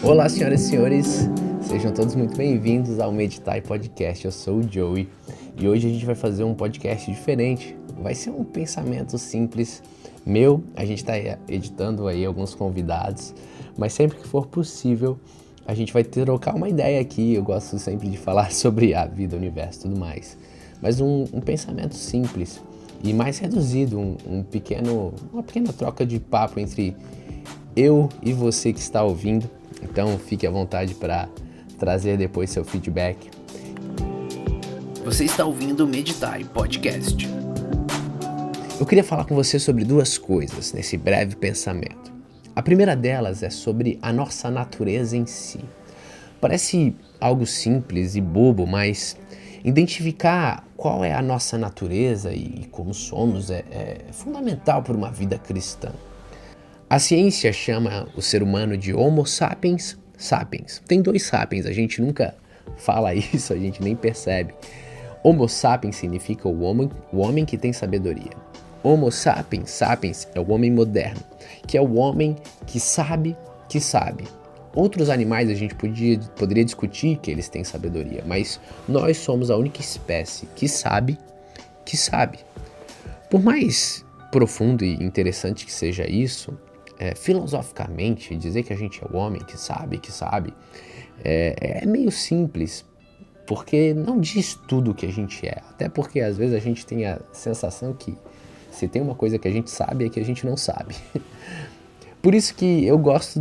Olá, senhoras e senhores, sejam todos muito bem-vindos ao Meditai Podcast. Eu sou o Joey e hoje a gente vai fazer um podcast diferente. Vai ser um pensamento simples meu, a gente está editando aí alguns convidados, mas sempre que for possível a gente vai trocar uma ideia aqui. Eu gosto sempre de falar sobre a vida, o universo e tudo mais, mas um pensamento simples e mais reduzido, uma pequena troca de papo entre eu e você que está ouvindo. Então fique à vontade para trazer depois seu feedback. Você está ouvindo o Meditai Podcast. Eu queria falar com você sobre duas coisas nesse breve pensamento. A primeira delas é sobre a nossa natureza em si. Parece algo simples e bobo, mas identificar qual é a nossa natureza e como somos é fundamental para uma vida cristã. A ciência chama o ser humano de Homo sapiens sapiens. Tem dois sapiens, a gente nunca fala isso, a gente nem percebe. Homo sapiens significa o homem que tem sabedoria. Homo sapiens sapiens é o homem moderno, que é o homem que sabe que sabe. Outros animais a gente poderia discutir que eles têm sabedoria, mas nós somos a única espécie que sabe que sabe. Por mais profundo e interessante que seja isso, filosoficamente, dizer que a gente é o homem que sabe, é meio simples, porque não diz tudo o que a gente é. Até porque às vezes a gente tem a sensação que se tem uma coisa que a gente sabe é que a gente não sabe. Por isso que eu gosto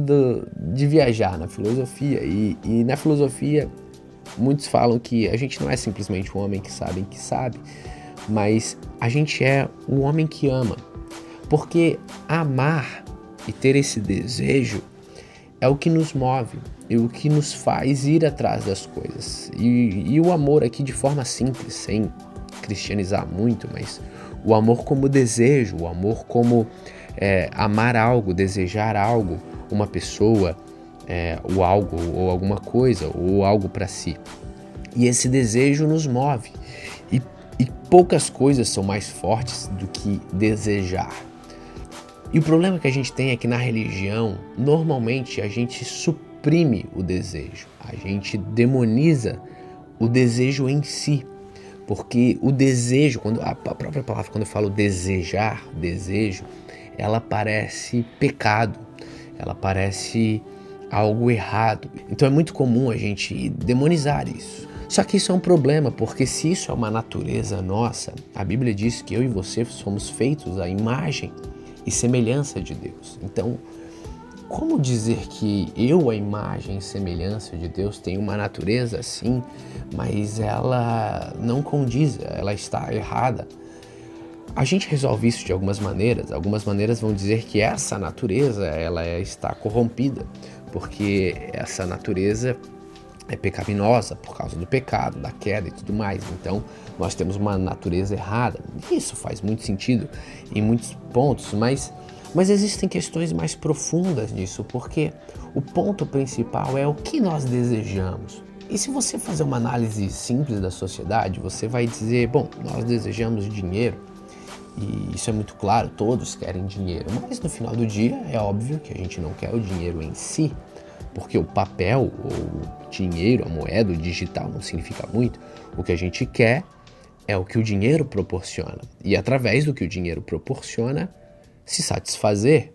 de viajar na filosofia, e na filosofia muitos falam que a gente não é simplesmente um homem que sabe, mas a gente é o homem que ama, porque amar e ter esse desejo é o que nos move e o que nos faz ir atrás das coisas. E o amor aqui de forma simples, sem cristianizar muito, mas o amor como desejo, o amor como amar algo, desejar algo, uma pessoa, ou algo, ou alguma coisa, ou algo para si. E esse desejo nos move. E poucas coisas são mais fortes do que desejar. E o problema que a gente tem é que na religião, normalmente a gente suprime o desejo, a gente demoniza o desejo em si, porque o desejo, a própria palavra, quando eu falo desejar, desejo, ela parece pecado, ela parece algo errado. Então é muito comum a gente demonizar isso. Só que isso é um problema, porque se isso é uma natureza nossa, a Bíblia diz que eu e você somos feitos à imagem e semelhança de Deus. Então, como dizer que eu, a imagem e semelhança de Deus, tenho uma natureza assim, mas ela não condiz, ela está errada? A gente resolve isso de algumas maneiras. Algumas maneiras vão dizer que essa natureza ela está corrompida, porque essa natureza é pecaminosa por causa do pecado, da queda e tudo mais. Então, nós temos uma natureza errada. Isso faz muito sentido em muitos pontos, mas existem questões mais profundas nisso, porque o ponto principal é o que nós desejamos. E se você fazer uma análise simples da sociedade, você vai dizer, bom, nós desejamos dinheiro, e isso é muito claro, todos querem dinheiro, mas no final do dia é óbvio que a gente não quer o dinheiro em si, porque o papel, ou o dinheiro, a moeda, o digital não significa muito. O que a gente quer é o que o dinheiro proporciona. E através do que o dinheiro proporciona, se satisfazer.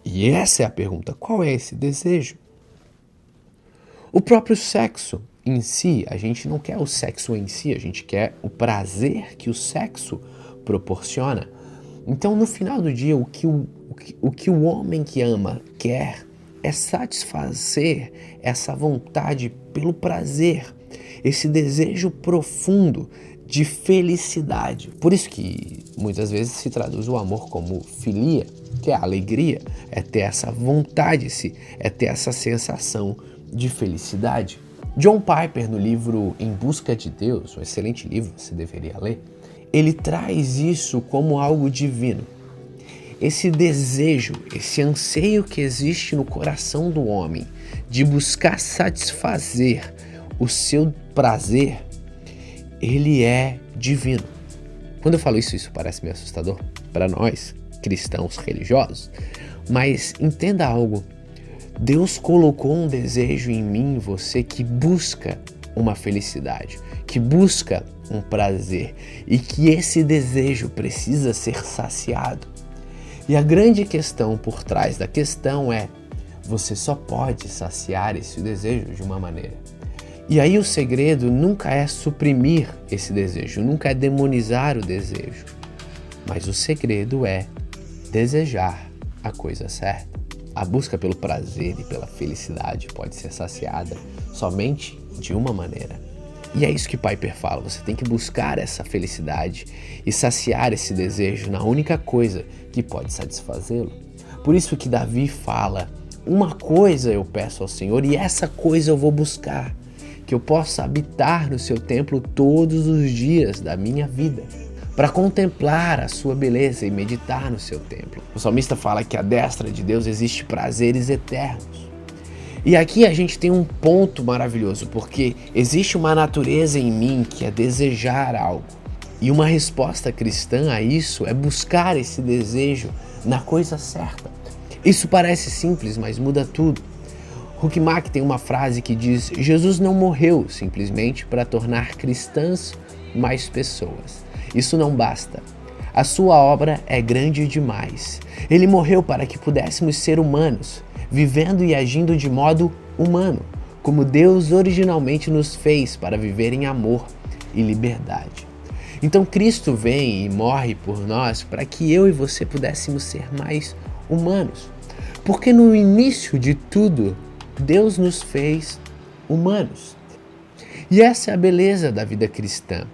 E essa é a pergunta, qual é esse desejo? O próprio sexo em si, a gente não quer o sexo em si, a gente quer o prazer que o sexo proporciona. Então, no final do dia, o que o homem que ama quer é satisfazer essa vontade pelo prazer, esse desejo profundo de felicidade. Por isso que muitas vezes se traduz o amor como filia, que é a alegria, é ter essa vontade, é ter essa sensação de felicidade. John Piper, no livro Em Busca de Deus, um excelente livro, você deveria ler, ele traz isso como algo divino. Esse desejo, esse anseio que existe no coração do homem de buscar satisfazer o seu prazer, ele é divino. Quando eu falo isso parece meio assustador para nós, cristãos religiosos, mas entenda algo. Deus colocou um desejo em mim e você que busca uma felicidade, que busca um prazer e que esse desejo precisa ser saciado. E a grande questão por trás da questão é: você só pode saciar esse desejo de uma maneira. E aí o segredo nunca é suprimir esse desejo, nunca é demonizar o desejo, mas o segredo é desejar a coisa certa. A busca pelo prazer e pela felicidade pode ser saciada somente de uma maneira. E é isso que Piper fala, você tem que buscar essa felicidade e saciar esse desejo na única coisa que pode satisfazê-lo. Por isso que Davi fala: uma coisa eu peço ao Senhor e essa coisa eu vou buscar, que eu possa habitar no seu templo todos os dias da minha vida, para contemplar a sua beleza e meditar no seu templo. O salmista fala que à destra de Deus existe prazeres eternos. E aqui a gente tem um ponto maravilhoso, porque existe uma natureza em mim que é desejar algo. E uma resposta cristã a isso é buscar esse desejo na coisa certa. Isso parece simples, mas muda tudo. Huckmark tem uma frase que diz: Jesus não morreu simplesmente para tornar cristãs mais pessoas. Isso não basta. A sua obra é grande demais. Ele morreu para que pudéssemos ser humanos, vivendo e agindo de modo humano, como Deus originalmente nos fez para viver em amor e liberdade. Então Cristo vem e morre por nós para que eu e você pudéssemos ser mais humanos. Porque no início de tudo, Deus nos fez humanos. E essa é a beleza da vida cristã.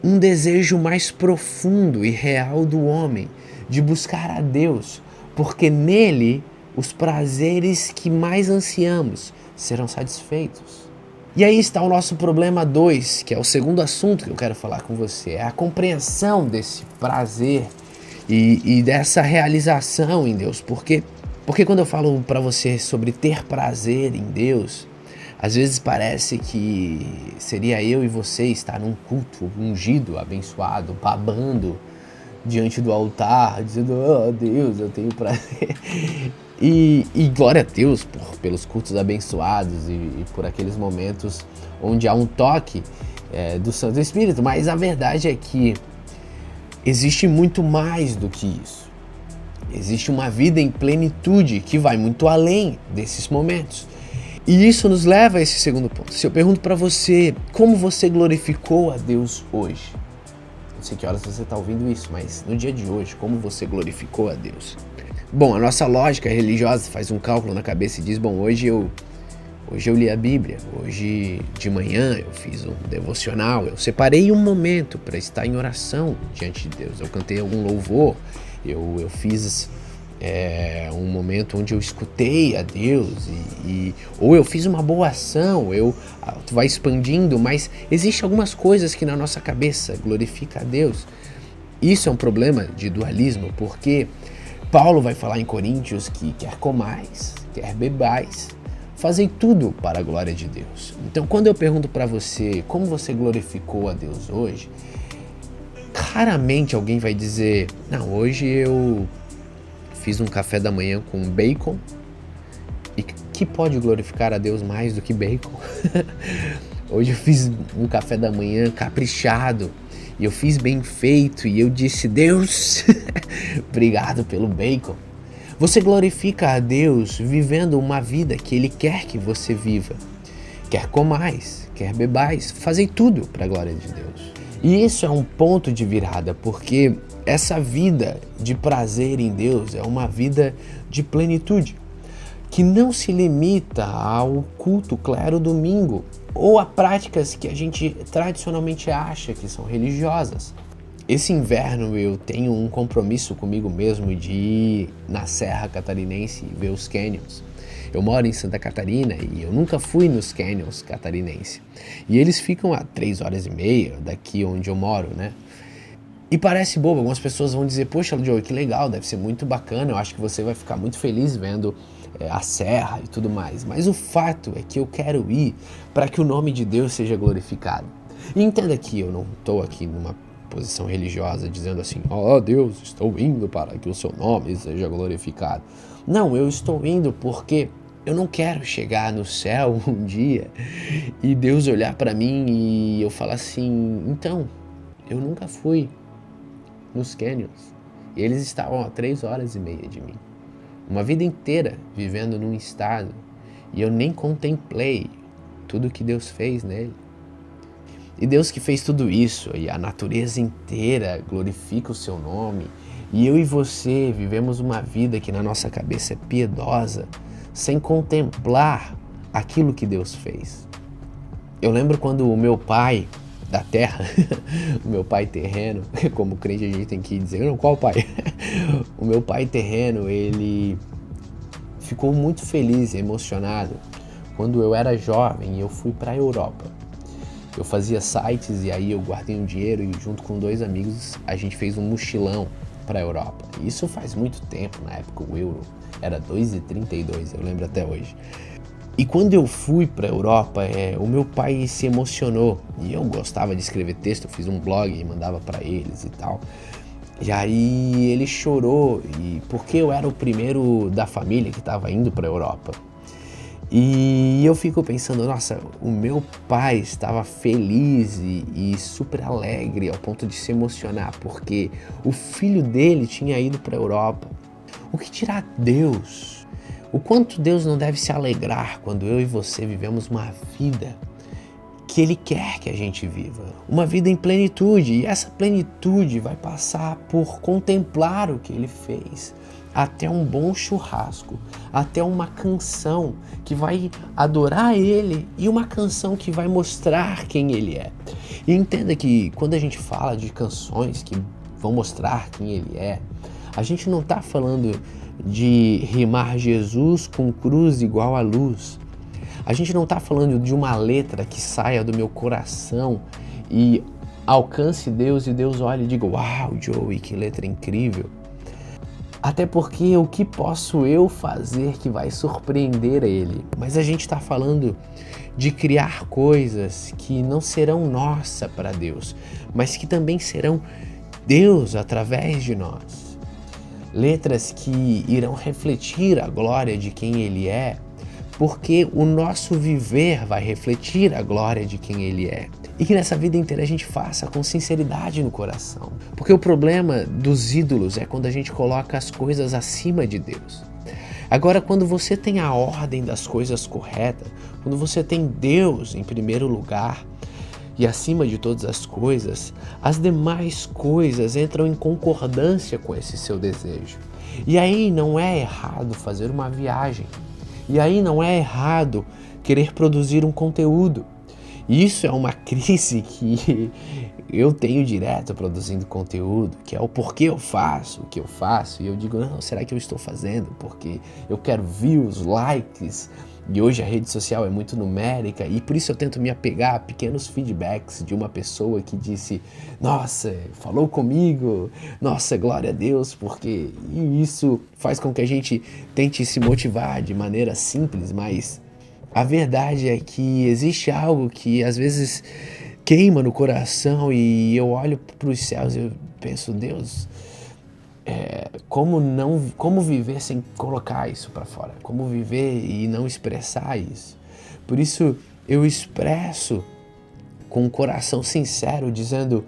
Um desejo mais profundo e real do homem de buscar a Deus, porque nele os prazeres que mais ansiamos serão satisfeitos. E aí está o nosso problema 2, que é o segundo assunto que eu quero falar com você, é a compreensão desse prazer e dessa realização em Deus. Porque quando eu falo para você sobre ter prazer em Deus, às vezes parece que seria eu e você estar num culto ungido, abençoado, babando diante do altar, dizendo: oh Deus, eu tenho prazer. E glória a Deus pelos cultos abençoados e por aqueles momentos onde há um toque do Santo Espírito. Mas a verdade é que existe muito mais do que isso. Existe uma vida em plenitude que vai muito além desses momentos. E isso nos leva a esse segundo ponto. Se eu pergunto para você, como você glorificou a Deus hoje? Não sei que horas você está ouvindo isso, mas no dia de hoje, como você glorificou a Deus? Bom, a nossa lógica religiosa faz um cálculo na cabeça e diz: bom, hoje eu li a Bíblia, hoje de manhã eu fiz um devocional, eu separei um momento para estar em oração diante de Deus, eu cantei algum louvor, eu fiz um momento onde eu escutei a Deus, ou eu fiz uma boa ação, tu vai expandindo, mas existe algumas coisas que na nossa cabeça glorifica a Deus. Isso é um problema de dualismo, porque Paulo vai falar em Coríntios que quer comais, quer bebais, fazem tudo para a glória de Deus. Então quando eu pergunto para você como você glorificou a Deus hoje, raramente alguém vai dizer: não, hoje eu fiz um café da manhã com bacon. E que pode glorificar a Deus mais do que bacon? Hoje eu fiz um café da manhã caprichado e eu fiz bem feito e eu disse: Deus, obrigado pelo bacon. Você glorifica a Deus vivendo uma vida que Ele quer que você viva. Quer comais, quer bebais, fazei tudo para a glória de Deus. E isso é um ponto de virada, porque essa vida de prazer em Deus é uma vida de plenitude, que não se limita ao culto clero domingo ou a práticas que a gente tradicionalmente acha que são religiosas. Esse inverno eu tenho um compromisso comigo mesmo de ir na Serra Catarinense e ver os canyons. Eu moro em Santa Catarina e eu nunca fui nos canyons catarinenses. E eles ficam a 3h30 daqui onde eu moro, né? E parece bobo, algumas pessoas vão dizer: poxa, Joey, que legal, deve ser muito bacana, eu acho que você vai ficar muito feliz vendo a serra e tudo mais. Mas o fato é que eu quero ir para que o nome de Deus seja glorificado. E entenda que eu não estou aqui numa posição religiosa dizendo assim: oh Deus, estou indo para que o seu nome seja glorificado. Não, eu estou indo porque Eu não quero chegar no céu um dia e Deus olhar para mim e eu falar assim, então, eu nunca fui nos canyons. E eles estavam a 3 horas e meia de mim. Uma vida inteira vivendo num estado e eu nem contemplei tudo que Deus fez nele. E Deus que fez tudo isso e a natureza inteira glorifica o seu nome. E eu e você vivemos uma vida que na nossa cabeça é piedosa, sem contemplar aquilo que Deus fez. Eu lembro quando o meu pai da terra, o meu pai terreno, como crente a gente tem que dizer, não, qual pai? O meu pai terreno, ele ficou muito feliz e emocionado quando eu era jovem e eu fui para a Europa. Eu fazia sites e aí eu guardei um dinheiro e junto com 2 amigos a gente fez um mochilão para a Europa. Isso faz muito tempo, na época o euro era 2,32, eu lembro até hoje. E quando eu fui para a Europa, o meu pai se emocionou e eu gostava de escrever texto, eu fiz um blog e mandava para eles e tal. E aí ele chorou porque eu era o primeiro da família que estava indo para a Europa. E eu fico pensando, nossa, o meu pai estava feliz e super alegre ao ponto de se emocionar porque o filho dele tinha ido para a Europa. O que dirá Deus? O quanto Deus não deve se alegrar quando eu e você vivemos uma vida que Ele quer que a gente viva. Uma vida em plenitude, e essa plenitude vai passar por contemplar o que Ele fez. Até um bom churrasco, até uma canção que vai adorar Ele e uma canção que vai mostrar quem Ele é. E entenda que quando a gente fala de canções que vão mostrar quem Ele é, a gente não está falando de rimar Jesus com cruz igual a luz. A gente não está falando de uma letra que saia do meu coração e alcance Deus e Deus olhe e diga, uau, Joey, que letra incrível. Até porque o que posso eu fazer que vai surpreender Ele? Mas a gente está falando de criar coisas que não serão nossa para Deus, mas que também serão Deus através de nós. Letras que irão refletir a glória de quem Ele é, porque o nosso viver vai refletir a glória de quem Ele é. E que nessa vida inteira a gente faça com sinceridade no coração. Porque o problema dos ídolos é quando a gente coloca as coisas acima de Deus. Agora, quando você tem a ordem das coisas correta, quando você tem Deus em primeiro lugar e acima de todas as coisas, as demais coisas entram em concordância com esse seu desejo. E aí não é errado fazer uma viagem. E aí não é errado querer produzir um conteúdo. Isso é uma crise que eu tenho direto produzindo conteúdo, que é o porquê eu faço o que eu faço. E eu digo, não, será que eu estou fazendo? Porque eu quero views, likes. E hoje a rede social é muito numérica e por isso eu tento me apegar a pequenos feedbacks de uma pessoa que disse, nossa, falou comigo, nossa, glória a Deus, porque isso faz com que a gente tente se motivar de maneira simples, mas a verdade é que existe algo que às vezes queima no coração e eu olho para os céus e eu penso, Deus, como viver sem colocar isso para fora? Como viver e não expressar isso? Por isso eu expresso com um coração sincero, dizendo,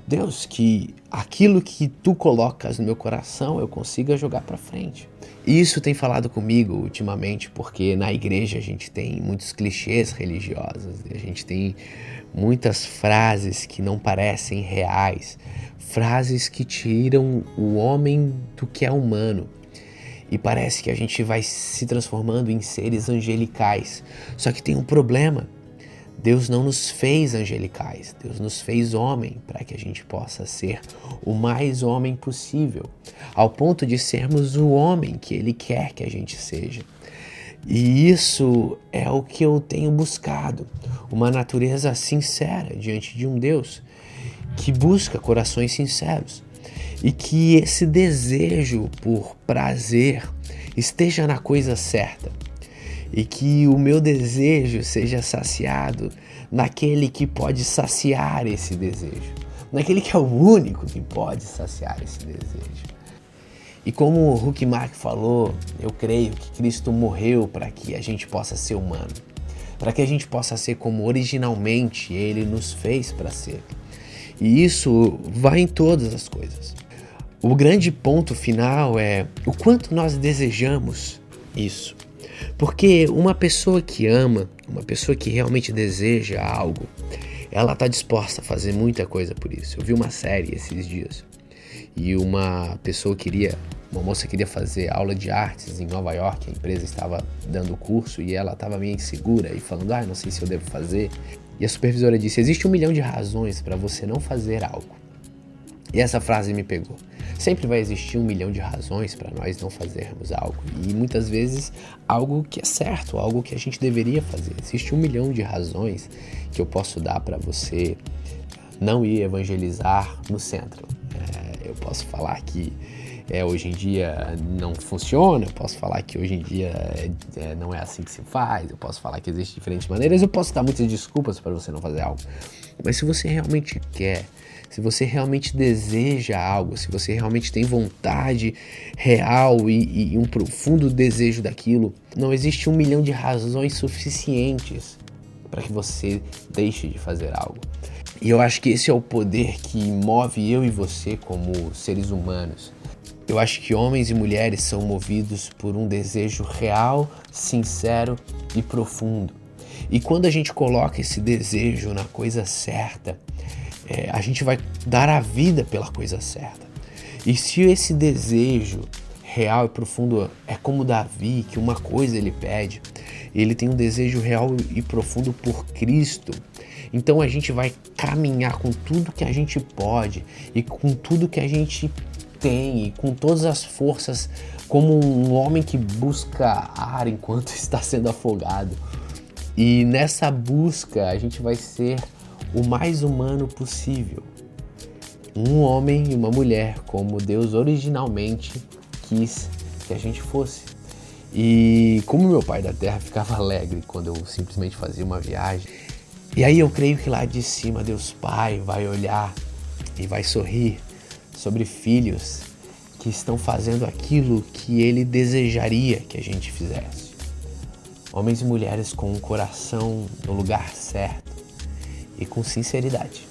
Deus, que aquilo que Tu colocas no meu coração eu consiga jogar para frente. E isso tem falado comigo ultimamente, porque na igreja a gente tem muitos clichês religiosos, a gente tem muitas frases que não parecem reais, frases que tiram o homem do que é humano. E parece que a gente vai se transformando em seres angelicais. Só que tem um problema. Deus não nos fez angelicais. Deus nos fez homem para que a gente possa ser o mais homem possível. Ao ponto de sermos o homem que Ele quer que a gente seja. E isso é o que eu tenho buscado. Uma natureza sincera diante de um Deus que busca corações sinceros. E que esse desejo por prazer esteja na coisa certa. E que o meu desejo seja saciado naquele que pode saciar esse desejo. Naquele que é o único que pode saciar esse desejo. E como o Huckmark falou, eu creio que Cristo morreu para que a gente possa ser humano, para que a gente possa ser como originalmente Ele nos fez para ser. E isso vai em todas as coisas. O grande ponto final é o quanto nós desejamos isso. Porque uma pessoa que ama, uma pessoa que realmente deseja algo, ela está disposta a fazer muita coisa por isso. Eu vi uma série esses dias e uma moça queria fazer aula de artes em Nova York. A empresa estava dando o curso e ela estava meio insegura e falando, não sei se eu devo fazer. E a supervisora disse, existe 1 milhão de razões para você não fazer algo. E essa frase me pegou. Sempre vai existir 1 milhão de razões para nós não fazermos algo. E muitas vezes algo que é certo, algo que a gente deveria fazer. Existe 1 milhão de razões que eu posso dar para você não ir evangelizar no centro. Eu posso falar que hoje em dia não funciona, eu posso falar que hoje em dia não é assim que se faz, eu posso falar que existem diferentes maneiras, eu posso dar muitas desculpas para você não fazer algo. Mas se você realmente quer, se você realmente deseja algo, se você realmente tem vontade real e um profundo desejo daquilo, não existe 1 milhão de razões suficientes para que você deixe de fazer algo. E eu acho que esse é o poder que move eu e você como seres humanos. Eu acho que homens e mulheres são movidos por um desejo real, sincero e profundo. E quando a gente coloca esse desejo na coisa certa, a gente vai dar a vida pela coisa certa. E se esse desejo real e profundo é como Davi, que uma coisa ele pede, ele tem um desejo real e profundo por Cristo, então a gente vai caminhar com tudo que a gente pode e com tudo que a gente tem e com todas as forças, como um homem que busca ar enquanto está sendo afogado. E nessa busca a gente vai ser o mais humano possível. Um homem e uma mulher como Deus originalmente quis que a gente fosse. E como meu pai da terra ficava alegre quando eu simplesmente fazia uma viagem. E aí eu creio que lá de cima Deus Pai vai olhar e vai sorrir sobre filhos que estão fazendo aquilo que Ele desejaria que a gente fizesse. Homens e mulheres com o coração no lugar certo e com sinceridade.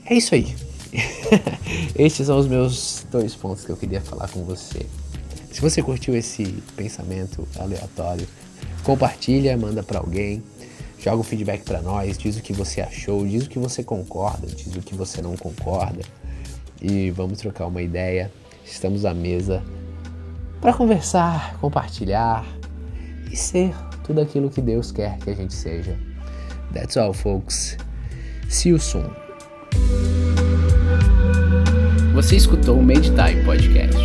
É isso aí. Estes são os meus 2 pontos que eu queria falar com você. Se você curtiu esse pensamento aleatório, compartilha, manda para alguém, joga um feedback para nós, diz o que você achou, diz o que você concorda, diz o que você não concorda e vamos trocar uma ideia. Estamos à mesa para conversar, compartilhar e ser tudo aquilo que Deus quer que a gente seja. That's all, folks. See you soon. Você escutou o Meditime Podcast.